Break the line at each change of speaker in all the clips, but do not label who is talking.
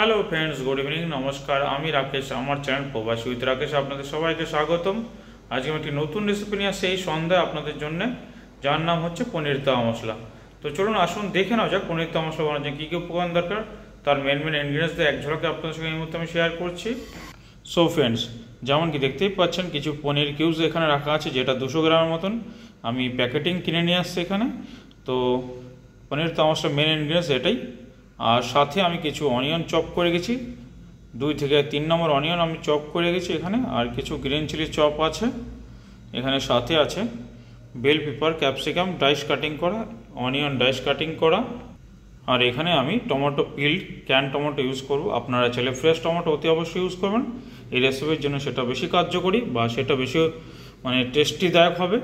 Hello friends, good evening, নমস্কার। আমি রাকেশ, আমার চ্যানেল প্রবাসী উইথ রাকেশ আপনাদের সবাইকে স্বাগতম। আজকে আমি একটি নতুন রেসিপি নিয়ে আসছি এই সন্ধ্যায় আপনাদের জন্য, যার নাম হচ্ছে পনির তাওয়া মশলা। তো চলুন আসুন দেখে নাও যাক পনির তাওয়া মশলা বানানোর জন্য কী কী উপকরণ দরকার, তার মেন ইনগ্রিডিয়েন্টস দিয়ে এক ঝলকে আপনাদের সঙ্গে এই মুহূর্তে আমি শেয়ার করছি। সো ফ্রেন্ডস, যেমন কি দেখতেই পাচ্ছেন কিছু পনির কিউবস এখানে রাখা আছে, যেটা 200 গ্রামের মতন আমি প্যাকেটিং কিনে নিয়ে আসছি এখানে। তো পনির তাওয়া মশলার মেন ইনগ্রিডিয়েন্টস এটাই। আর সাথে আমি কিছু অনিয়ন চপ করে গেছি, 2 থেকে 3 নম্বর অনিয়ন আমি চপ করে গেছি এখানে। আর কিছু গ্রিন চিলি চপ আছে এখানে, সাথে আছে bell pepper, capsicum dice cutting করা, অনিয়ন ডাইস কাটিং করা। আর এখানে আমি tomato peeled can tomato use করব। আপনারা চাইলে ফ্রেশ টমেটো অতি অবশ্যই ইউজ করবেন এই রেসিপির জন্য, সেটা বেশি কার্যকরী বা সেটা বেশি টেস্টিদায়ক হবে।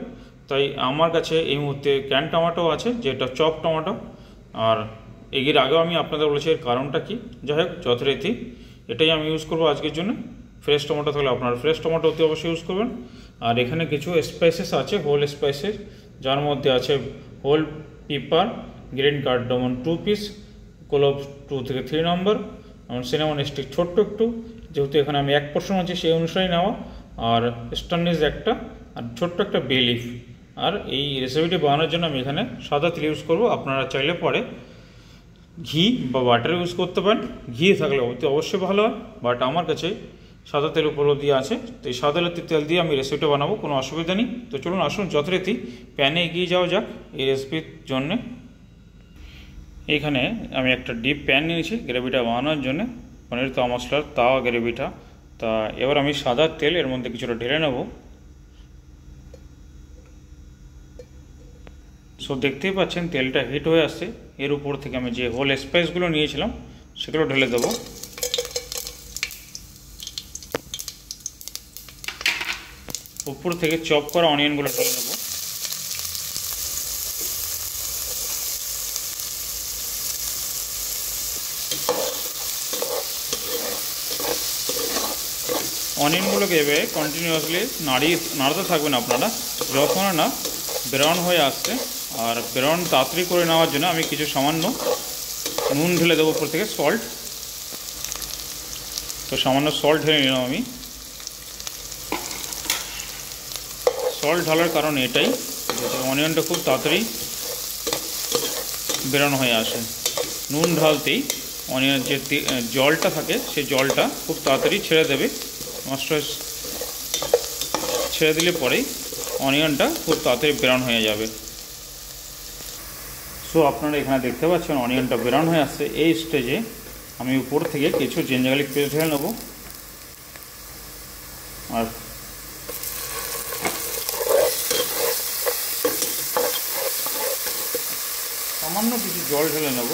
তাই আমার কাছে এই মুহূর্তে ক্যান টমেটো আছে, যেটা চপ টমেটো। আর এর আগেও আমি আপনাদের বলেছি এর কারণটা কি, যাই হোক যথারীতি এটাই আমি ইউজ করবো আজকের জন্য। ফ্রেশ টমেটো থাকলে আপনারা ফ্রেশ টমেটো অতি অবশ্যই ইউজ করবেন। আর এখানে কিছু স্পাইসেস আছে, হোল স্পাইসেস, যার মধ্যে আছে whole pepper, green cardamom 2 piece, clove 2 থেকে 3 নম্বর, সিনামন স্টিক ছোট্ট একটু, যেহেতু এখানে আমি 1 পোর্শন আছে সেই অনুসারে নেওয়া, আর স্টারনিজ একটা, আর ছোট্ট একটা বে লিফ। আর এই রেসিপিটি বানানোর জন্য আমি এখানে সাদা তেল ইউজ করবো। আপনারা চাইলে পরে ঘি বা বাটার ইউজ করতে পারেন, ঘি থাকলে অতি অবশ্যই ভালো হয়, বাট আমার কাছে সাদা তেল উপরও দিয়ে আছে, তো এই সাদা তেল দিয়ে আমি রেসিপিটা বানাবো, কোনো অসুবিধা নেই। তো চলুন আসুন যথারীতি প্যানে এগিয়ে যাওয়া যাক এই রেসিপির জন্যে। এইখানে আমি একটা ডিপ প্যান নিয়েছি গ্রেভিটা বানানোর জন্য, পনির তাওয়া মশলার তাওয়া গ্রেভিটা। তা এবার আমি সাদা তেল এর মধ্যে কিছুটা ঢেলে নেব। সো দেখতেই পাচ্ছেন তেলটা হিট হয়ে আসছে। এর উপর থেকে আমি যে হোল স্পাইসগুলো নিয়েছিলাম সেগুলো ঢেলে দেবো। উপর থেকে চপ করা অনিয়নগুলো ঢেলে দেবো। অনিয়নগুলোকে এভাবে কন্টিনিউয়াসলি নাড়তে থাকবেন আপনারা, যখন না ব্রাউন হয়ে আসছে। আর ব্রাউন তাড়াতাড়ি করে নেওয়ার জন্য আমি কিছু সামান্য নুন ঢেলে দেবো উপর থেকে, সল্ট। তো সামান্য সল্ট ঢেলে নিলাম আমি। সল্ট ঢালার কারণ এটাই, যাতে অনিয়নটা খুব তাড়াতাড়ি ব্রাউন হয়ে আসে। নুন ঢালতেই অনিয়নের যে জলটা থাকে সেই জলটা খুব তাড়াতাড়ি ছেড়ে দেবে। মশলা ছেড়ে দিলে পরেই অনিয়নটা খুব তাড়াতাড়ি ব্রাউন হয়ে যাবে। সো আপনারা এখানে দেখতে পাচ্ছেন অনিয়নটা ব্রাউন হয়ে আসছে। এই স্টেজে আমি উপর থেকে কিছু জিঞ্জার গার্লিক পেস্ট ঢেলে নেব। আর সামান্য কিছু জল ঢেলে নেব।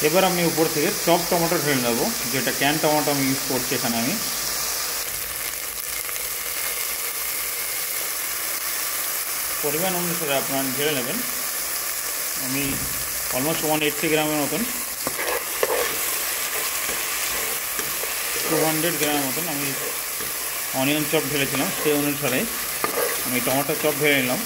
এবার আমি উপর থেকে চপ টমেটো ঢেলে নেব, যেটা ক্যান টমেটো আমি ইউজ করছি এখানে। আমি পরিমাণ অনুসারে আপনারা ঢেলে নেবেন। আমি অলমোস্ট 180 গ্রামের মতন, 200 গ্রামের মতন আমি অনিয়ন চপ ঢেলেছিলাম, সেই অনুসারে আমি টমেটো চপ ঢেলে নিলাম।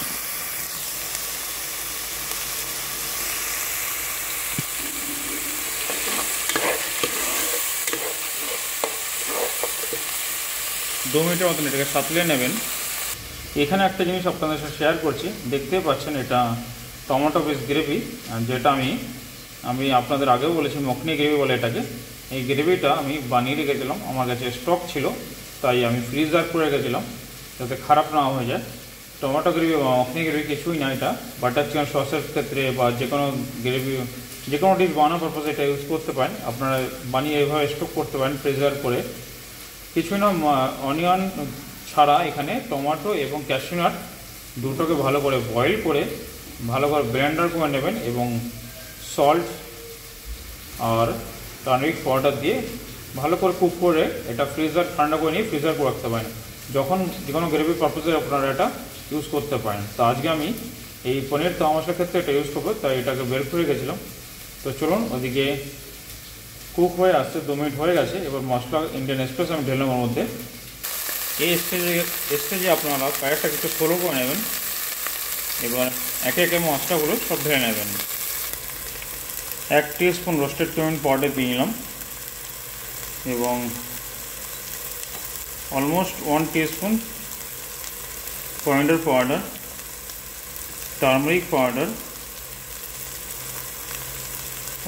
দু মিনিটের মতন এটাকে সাঁতলে নেবেন। এখানে একটা জিনিস আপনাদের সাথে শেয়ার করছি, দেখতে পাচ্ছেন এটা টমেটো বেস গ্রেভি, যেটা আমি আপনাদের আগেও বলেছি মখনি গ্রেভি বলে এটাকে। এই গ্রেভিটা আমি বানিয়ে রেখেছিলাম, আমার কাছে স্টক ছিল, তাই আমি ফ্রিজার করে রেখেছিলাম যাতে খারাপ না হয়ে যায়। টমেটো গ্রেভি বা মখনি গ্রেভি কিছুই না, এটা বাটার চিকেন সসের ক্ষেত্রে বা যে কোনো গ্রেভি, যে কোনো ডিশ বানানোর পারপাসে এটা ইউজ করতে পারেন। আপনারা বানিয়ে এভাবে স্টক করতে পারেন ফ্রিজার করে। কিছুই না, অনিয়ন ছাড়া এখানে টমেটো এবং ক্যাশিউ নাট দুটোকে ভালো করে বয়েল করে ভালো করে ব্লেন্ডার করে নেবেন, এবং সল্ট আর টার্মেরিক পাউডার দিয়ে ভালো করে কুক করে এটা ফ্রিজার ঠান্ডা করে নিয়ে ফ্রিজার করে রাখতে পারেন, যখন যে কোনো গ্রেভি পারপোজে আপনারা এটা ইউজ করতে পারেন। তো আজকে আমি এই পনির তাওয়া মশলার ক্ষেত্রে এটা ইউজ করবো, তাই এটাকে বের করে গেছিলাম। তো চলুন, ওদিকে কুক হয়ে আসছে, 2 মিনিট হয়ে গেছে। এবার মশলা ইন্ডিয়ান এক্সপ্রেস আমি ঢেললাম ওর মধ্যে। এই স্টেজে আপনারা কয়েকটা কিছু ফলো করে নেবেন। এবার একে একে মশলাগুলো সব ঢেলে নেবেন। 1 টিস্পুন রোস্টেড কামিন পাউডার দিয়ে নিলাম এবং almost 1 teaspoon coriander powder, turmeric powder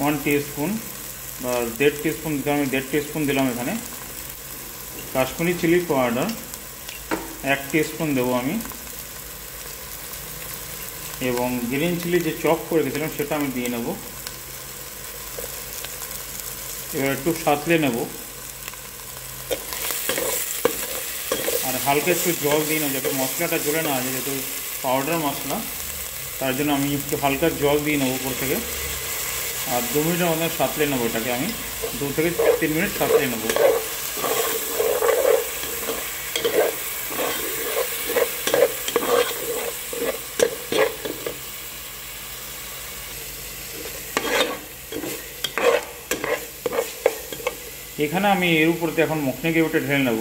1 teaspoon বা 1.5 টিস্পুন, আমি 1.5 টিস্পুন দিলাম এখানে। কাশ্মীরি চিলি পাউডার 1 টিস্পুন দেবো আমি, এবং গ্রিন চিলি যে চপ করে রেখেছিলাম সেটা আমি দিয়ে নেব। এবার একটু সাঁতলে নেব আর হালকা একটু জল দিয়ে নেব, যাতে মশলাটা জ্বলে না যায়, যেহেতু পাউডার মশলা, তার জন্য আমি একটু হালকা জল দিয়ে নেবো উপর থেকে। আর 2 মিনিটের মধ্যে সাঁতলে নেবো, এটাকে আমি 2 থেকে 3 মিনিট সাঁতলে নেব। এখানে আমি এর উপরতে এখন মখনি গ্রেভিটা ঢেলে নেব,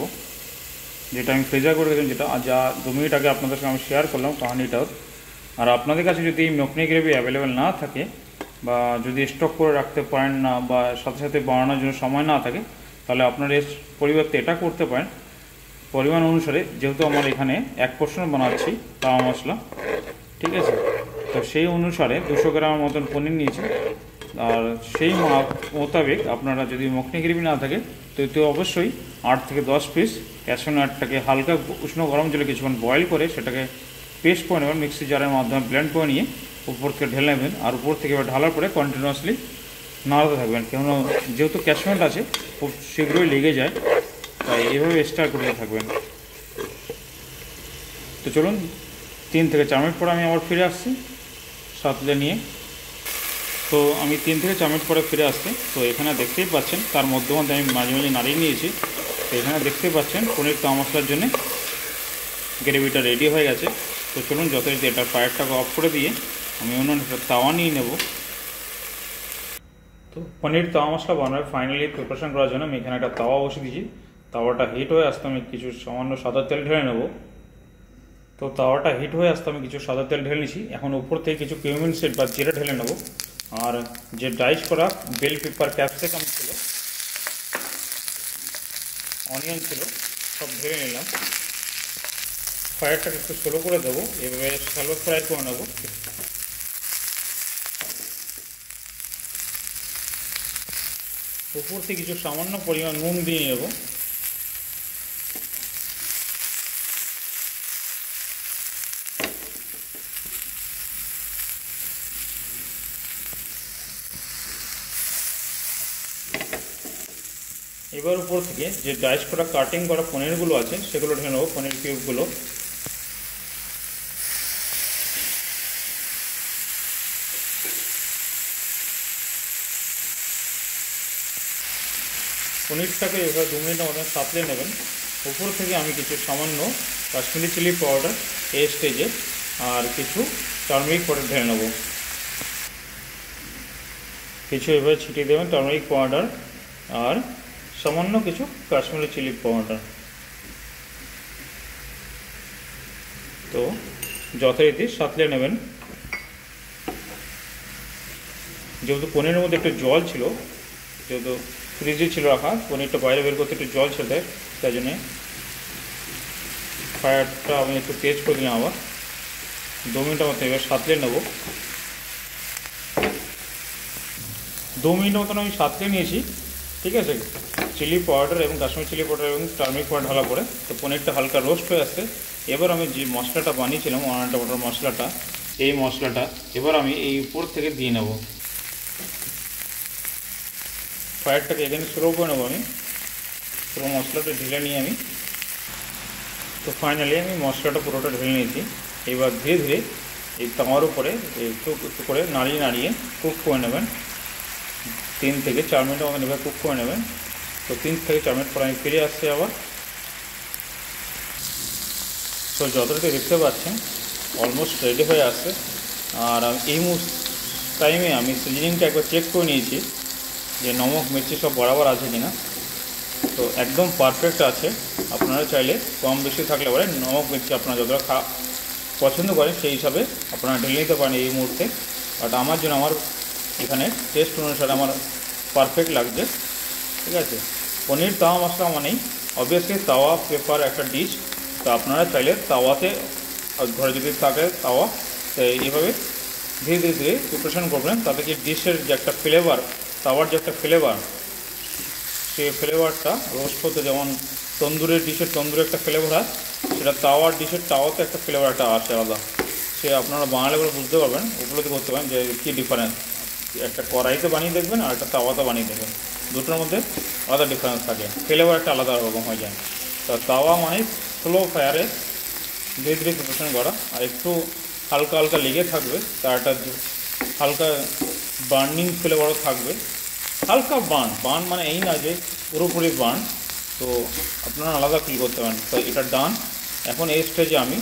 যেটা আমি ফ্রিজার করে রেখেছিলাম, যেটা যা 2 মিনিট আগে আপনাদের সঙ্গে আমি শেয়ার করলাম কাহানিটাও। আর আপনাদের কাছে যদি মখনি গ্রেভি অ্যাভেলেবেল না থাকে, বা যদি স্টক করে রাখতে পারেন না, বা সাথে সাথে বানানোর জন্য সময় না থাকে, তাহলে আপনারা এর পরিবর্তে এটা করতে পারেন। পরিমাণ অনুসারে, যেহেতু আমার এখানে 1 পোর্শন বানাচ্ছি তাওয়া মশলা, ঠিক আছে, তো সেই অনুসারে 200 গ্রামের মতন পনির নিয়েছি। আর সেই মোতাবেক আপনারা যদি মখনি গ্রেভি না থাকে, তো অবশ্যই 8 থেকে 10 পিস ক্যাশিউ নাটটাকে হালকা উষ্ণ গরম জলে কিছুক্ষণ বয়েল করে সেটাকে পেস্ট করে নেবেন, মিক্সি জারের মাধ্যমে ব্লেন্ড করে নিয়ে উপর থেকে ঢেলে নেবেন। আর উপর থেকে এবার ঢালার পরে কন্টিনিউয়াসলি নাড়াতে থাকবেন, কেননা যেহেতু ক্যাশিউ নাট আছে খুব শীঘ্রই লেগে যায়, তাই এইভাবে স্টার করতে থাকবেন। তো চলুন, 3 থেকে 4 মিনিট পরে আমি আবার ফিরে আসছি সাঁতলে নিয়ে। তো আমি 3 থেকে 4 মিনিট পরে ফিরে আসছি। তো এখানে দেখতেই পাচ্ছেন, তার মধ্যে আমি মাঝে মাঝে নাড়িয়ে নিয়েছি। তো এখানে দেখতেই পাচ্ছেন পনির তাওয়া মশলার জন্য গ্রেভিটা রেডি হয়ে গেছে। তো চলুন, যথারীতি এটা ফায়ারটাকে অফ করে দিয়ে আমি অন্য একটা তাওয়া নিয়ে নেব। তো পনির তাওয়া মশলা বানানোর ফাইনালি প্রিপারেশন করার জন্য আমি এখানে একটা তাওয়া বসিয়ে দিয়েছি। তাওয়াটা হিট হয়ে আসতে আমি কিছু সামান্য সাদা তেল ঢেলে নেব। তো তাওয়াটা হিট হয়ে আসতে আমি কিছু সাদা তেল ঢেলে নিয়েছি। এখন উপর থেকে কিছু কিউমিন সিড বা জিরা ঢেলে নেব। আর যে ডাইস করা বেল পেপার, ক্যাপসিকাম ছিল, অনিয়ন ছিল, সব ঢেলে নিলাম। ফায়ারটাকে একটু স্লো করে দেবো, এভাবে শ্যালো ফ্রাই করে নেব। উপর থেকে কিছু সামান্য পরিমাণ নুন দিয়ে নেব। এবার উপর থেকে যে ডাইস করা কাটিং করা পনিরগুলো আছে সেগুলো ঢেলে নেবো, পনির কিউবগুলো। পনিরটাকে এবার 2 মিনিটের মতন সাঁতলে নেবেন। উপর থেকে আমি কিছু সামান্য কাশ্মীরি চিলি পাউডার এই স্টেজে আর কিছু টার্মারিক পাউডার ঢেলে নেব। কিছু এভাবে ছিটিয়ে দেবেন টার্মারিক পাউডার আর সামান্য কিছু কাশ্মীরি চিলি পাউডার। তো যথারীতি সাঁতলে নেবেন। যেহেতু পনিরের মধ্যে একটু জল ছিল, যেহেতু ফ্রিজে ছিল রাখা, পনিরটা বাইরে বের করতে একটু জল ছিল, তাই জন্যে ফায়ারটা আমি একটু তেজ করে দিলাম। আবার 2 মিনিটের মতো এবার সাঁতলে নেব। 2 মিনিটের মতন আমি সাঁতলে নিয়েছি, ঠিক আছে। চিলি পাউডার এবং কাশ্মীর চিলি পাউডার এবং টার্মারিক পাউডার ঢালা পরে তো পনিরটা হালকা রোস্ট হয়ে আসছে। এবার আমি যে মশলাটা বানিয়েছিলাম, ওয়ানাটা বাটার মশলাটা, এই মশলাটা এবার আমি এই উপর থেকে দিয়ে নেব। ফায়ারটাকে এখানে স্লো করে নেবো আমি, পুরো মশলাটা ঢেলে নিয়ে আমি। তো ফাইনালি আমি মশলাটা পুরোটা ঢেলে নিয়েছি। এবার ধীরে ধীরে এই তাওয়ার উপরে একটু একটু করে নাড়িয়ে নাড়িয়ে কুক করে নেবেন। 3 থেকে 4 মিনিটের মতন এবার কুক করে নেবেন। তো 3 থেকে 4 মিনিট পর আমি ফিরে আসছি আবার। তো যতটুকু দেখতে পাচ্ছেন অলমোস্ট রেডি হয়ে আসছে। আর এই টাইমে আমি সিজনিংটা একবার চেক করে নিয়েছি যে নমক মির্চি সব বরাবর আছে কিনা। তো একদম পারফেক্ট আছে। আপনারা চাইলে কম বেশি থাকলে পরে নমক মির্চি আপনারা যতটা পছন্দ করেন সেই হিসাবে আপনারা ঢেলে নিতে পারেন এই মুহূর্তে। বাট আমার জন্য আমার এখানে টেস্ট অনুসারে আমার পারফেক্ট লাগছে। ঠিক আছে, পনির তাওয়া মশলা মানেই অবভিয়াসলি তাওয়া পেপার একটা ডিশ। তো আপনারা চাইলে তাওয়াতে ঘরে যদি থাকে তাওয়া, তো এইভাবে ধীরে ধীরে ধীরে প্রিপারেশন করবেন, তাতে কি ডিশের যে একটা ফ্লেভার, তাওয়ার যে একটা ফ্লেভার, সেই ফ্লেভারটা রোস্ট করতে যেমন তন্দুরের ডিশের তন্দুরে একটা ফ্লেভার হয়, সেটা তাওয়ার ডিশের তাওয়াতে একটা ফ্লেভার একটা আসে আলাদা। সে আপনারা বাঙালি করে বুঝতে পারবেন, উপলব্ধি করতে পারেন যে কী ডিফারেন্স। একটা কড়াইতে বানিয়ে দেখবেন আর একটা তাওয়াতে বানিয়ে দেখবেন, দুটোর মধ্যে আলাদা ডিফারেন্স থাকে, ফ্লেভার একটা আলাদা রকম হয়ে যায়। তো তাওয়া মানে স্লো ফায়ারে ধীরে ধীরে প্রিপারেশন করা, আর একটু হালকা হালকা লেগে থাকবে, তার একটা হালকা বার্নিং ফ্লেভারও থাকবে। হালকা বার্ন মানে এই না যে পুরোপুরি বার্ন, তো আপনারা আলাদা ফিল করতে পারেন। তো এটা ডান। এখন এই স্টেজে আমি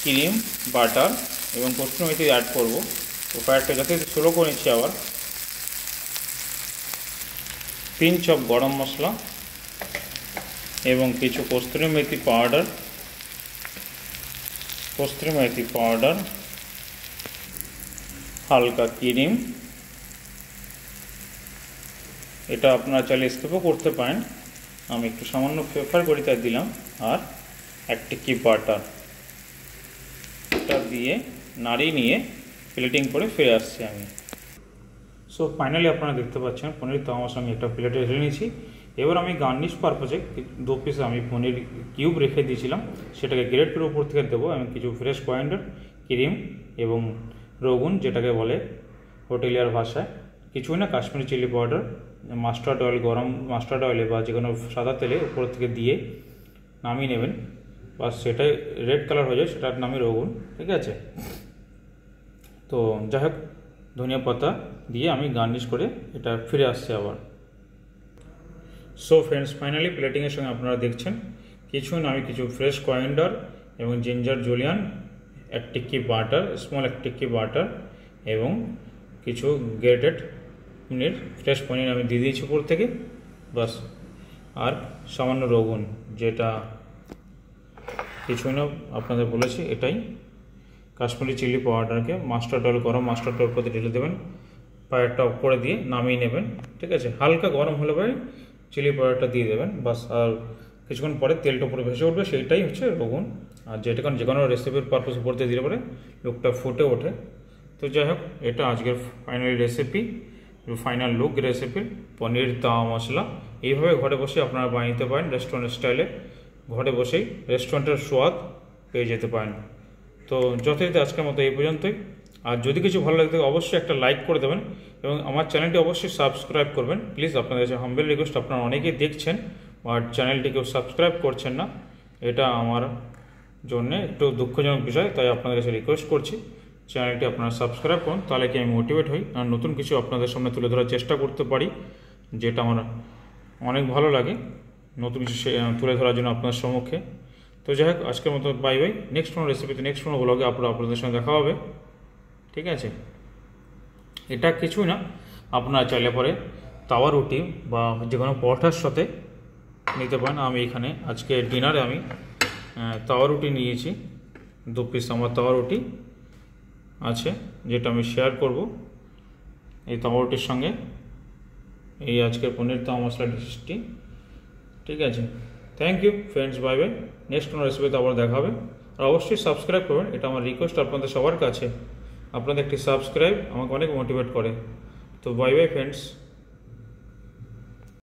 ক্রিম, বাটার এবং কস্তুরি মেথি অ্যাড করব। তো ফায়ারটা যাতে স্লো করে নিচ্ছি আবার। পিঞ্চ অফ গরম মশলা এবং কিছু কস্তুরি মেথি পাউডার, হালকা ক্রিম, এটা আপনারা চাইলে স্কিপও করতে পারেন, আমি একটু সামান্য প্রেফার করি তাই দিলাম। আর এক টিক্কি বাটার, এটা দিয়ে নাড়িয়ে নিয়ে প্লেটিং করে ফিরে আসছি আমি। সো ফাইনালি আপনারা দেখতে পাচ্ছেন পনির তাওয়া মশলা আমি একটা প্লেটে ঢেলে নিয়েছি। এবার আমি গার্নিশ পারপোজে 2 পিস আমি পনির কিউব রেখে দিয়েছিলাম, সেটাকে গ্রেট করে উপর থেকে দেবো। আমি কিছু ফ্রেশ কয়েন্ডার, ক্রিম এবং রগুন, যেটাকে বলে হোটেলিয়ার ভাষায়, কিছুই না, Kashmiri chilli powder, mustard oil, গরম মাস্টার্ড অয়েলে বা যে কোনো সাদা তেলে উপর থেকে দিয়ে নামিয়ে নেবেন। বা সেটাই রেড কালার হয়ে যায়, সেটার নামই রগুন। ঠিক আছে, তো যাই হোক, ধনিয়া পাতা দিয়ে আমি গার্নিশ করে এটা ফিরে আসছি আবার। সো ফ্রেন্ডস, ফাইনালি প্লেটিংয়ের সঙ্গে আপনারা দেখছেন কিছুই না, আমি কিছু ফ্রেশ কয়েন্ডার এবং জিঞ্জার জুলিয়ান, এক টিক্কি বাটার, স্মল এক টিক্কি বাটার এবং কিছু গ্রেটেড পনির, ফ্রেশ পনির আমি দিয়ে দিয়েছি উপর থেকে, বাস। আর সামান্য রগুন, যেটা কিছুই না আপনাদের বলেছি, এটাই কাশ্মীরি চিলি পাউডারকে মাস্টার্ড অয়েল, গরম মাস্টার্ড অয়েল করে ঢেলে দেবেন, পাউডারটা অফ করে দিয়ে নামিয়ে নেবেন। ঠিক আছে, হালকা গরম হলে পরে চিলি পাউডারটা দিয়ে দেবেন, বাস। আর কিছুক্ষণ পরে তেলটা উপরে ভেসে উঠবে, সেইটাই হচ্ছে রগুন। আর যে কোনো রেসিপির পারপাস উপর দিয়ে দিলে পরে লুকটা ফুটে ওঠে। তো যাই হোক, এটা আজকের ফাইনাল রেসিপি, ফাইনাল লুক রেসিপির পনির তাওয়া মশলা। এইভাবে ঘরে বসে আপনারা বানিয়ে নিতে পারেন রেস্টুরেন্ট স্টাইলে, ঘরে বসেই রেস্টুরেন্টের স্বাদ পেয়ে যেতে পারেন। তো যথারীতি আজকের মতো এই পর্যন্তই। আর যদি কিছু ভালো লাগে থাকে অবশ্যই একটা লাইক করে দেবেন এবং আমার চ্যানেলটি অবশ্যই সাবস্ক্রাইব করবেন প্লিজ। আপনাদের কাছে হাম্বেল রিকোয়েস্ট, আপনারা অনেকেই দেখছেন বাট চ্যানেলটি কেউ সাবস্ক্রাইব করছেন না, এটা আমার জন্য একটু দুঃখজনক বিষয়। তাই আপনাদের কাছে রিকোয়েস্ট করছি চ্যানেলটি আপনারা সাবস্ক্রাইব করুন, তাহলে কি আমি মোটিভেট হই আর নতুন কিছু আপনাদের সামনে তুলে ধরার চেষ্টা করতে পারি, যেটা আমার অনেক ভালো লাগে নতুন কিছু তুলে ধরার জন্য আপনাদের সম্মুখে। তো যাই হোক, আজকের মতো বাই বাই। নেক্সট কোনো রেসিপিতে, নেক্সট কোনো ব্লগে আপনাদের সঙ্গে দেখা হবে। ঠিক আছে, এটা কিছুই না, আপনারা চাইলে পরে তাওয়া রুটি বা যে কোনো পরোটার সাথে নিতে পারেন। আমি এখানে আজকে ডিনারে আমি তাওয়া রুটি নিয়েছি, 2 পিস আমার তাওয়া রুটি আছে, যেটা আমি শেয়ার করব এই তাওয়া রুটির সঙ্গে এই আজকের পনির তাওয়া মশলা ডিশটি। ঠিক আছে, thank you friends, bye bye. Next কোনো রেসিপিতে আবার দেখা হবে। আর অবশ্যই সাবস্ক্রাইব করবেন, এটা আমার রিকোয়েস্ট আপনাদের সবার কাছে। আপনাদের একটি সাবস্ক্রাইব আমাকে অনেক মোটিভেট করে। তো বাই বাই ফ্রেন্ডস।